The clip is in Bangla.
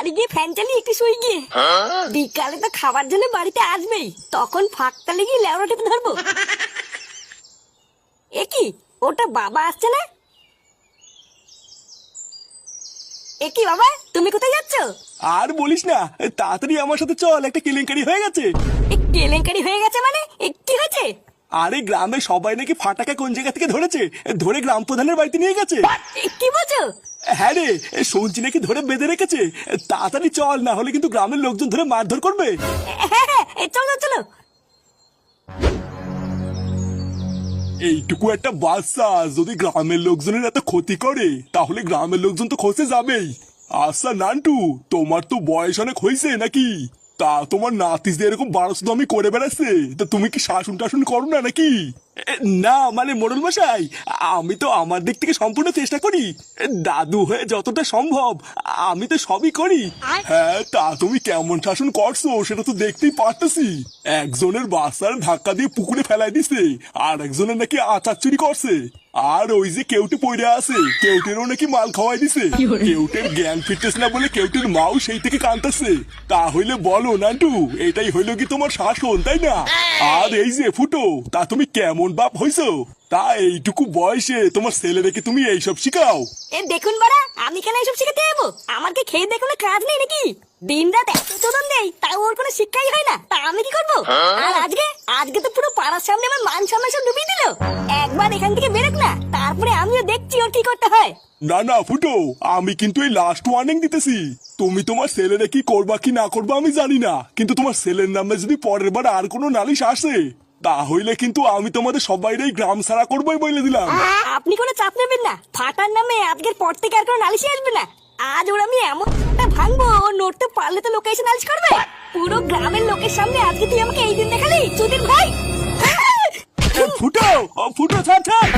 বাড়ি গিয়ে ফ্যান চালিয়ে একটু শুই গিয়ে। বিকালে তো খাবার জন্য বাড়িতে আসবেই, তখন ফাঁকটা লেগে লেওড়াটাকে ধরবো। এ কি, ওটা বাবা আসছে না? এ কি বাবা, তুমি কোথায় যাচ্ছ? আর বলিস না, তাড়াতাড়ি আমার সাথে চল, একটা কেলেঙ্কারি হয়ে গেছে। এ কেলেঙ্কারি হয়ে গেছে মানে? এ কি হয়েছে? আরে গ্রামে সবাই নাকি ফাটাকা কোন জায়গা থেকে ধরেছে, ধরে গ্রাম প্রধানের বাড়িতে নিয়ে গেছে। এ কি বলছো? হ্যাঁ রে, শুনছি নাকি ধরে বেঁধে রেখেছে। তাড়াতাড়ি চল, না হলে কিন্তু গ্রামের লোকজন ধরে মারধর করবে। হ্যাঁ হ্যাঁ, চলো চলো। এইটুকু একটা বাচ্চা যদি গ্রামের লোকজনের এত ক্ষতি করে, তাহলে গ্রামের লোকজন তো খসে যাবেই। আচ্ছা নান্টু, তোমার তো বয়স অনেক হয়েছে নাকি? তা তোমার নাতিস এরকম বারোশো দামি করে বেড়াচ্ছে, তা তুমি কি শাসন টাসন করো না নাকি? না মানে মোড়ল মশাই, আমি তো আমার দিক থেকে সম্পূর্ণ চেষ্টা করি। দাদু হয়ে যতটা সম্ভব আমি তো সবই করি। হ্যাঁ, তা তুমি কেমন শাসন করছো সেটা তো দেখতেই পারতেছি। একজনের বাচ্চার ধাক্কা দিয়ে পুকুরে ফেলাই দিছে, আর একজনের নাকি আচার চুরি করছে। আর ওই যে কেউটে পড়ে আছে, কেউটেরও নাকি মাল খাওয়াই দিছে। কেউটের জ্ঞান ফিরতেছে না বলে কেউটের মাও সেই থেকে কাঁদতেছে। তা হইলে বলো নান্টু, এটাই হইল কি তোমার শাসন, তাই না? আর এই যে ফুটো, তা তুমি কেমন বাপ হইছো? তা এইটুকু বয়সে তোমার ছেলেদেরকে তুমি এইসব শিখাও? এ দেখুন বাড়া, আমি কেন এইসব শিখাতে যাবো? আমার কি খেয়ে দেখুন কাজ নেই নাকি? দিন রাত এত চোদন দেই, তাও ওর কোনো শিক্ষাই হয় না, তা আমি কি করবো? আর আজকে আজকে তো পুরো পাড়ার সামনে আমার মান সম্মান সব ডুবিয়ে দিল। একবার এখান থেকে বেরোক না, তারপরে আমিও দেখছি ওর কি করতে হয়। না না ফুটো, আমি কিন্তু এই লাস্ট ওয়ার্নিং দিতেছি। তুমি তোমার ছেলেরা কি করবা কি না করবা আমি জানি না, কিন্তু তোমার ছেলের নামে যদি পরের বার আর কোনো নালিশ আসে, তাহলে কিন্তু আমি তোমাদের সবাইরে গ্রাম ছাড়া করবোই বলে দিলাম। আপনি কোনো চাপ নেবেন না, ফাটার নামে আজকের পর থেকে আর কোনো নালিশই আসবে না। আজ ওর আমি এমন একটা ভাঙবো, ও নড়তে পারলে তো লোকে এসে নালিশ করবে। পুরো গ্রামের লোকের সামনে আজকে তুই আমাকে এই দিন দেখালি চুদির ভাই। ফুটো, ফুটো ছাড় ছাড়।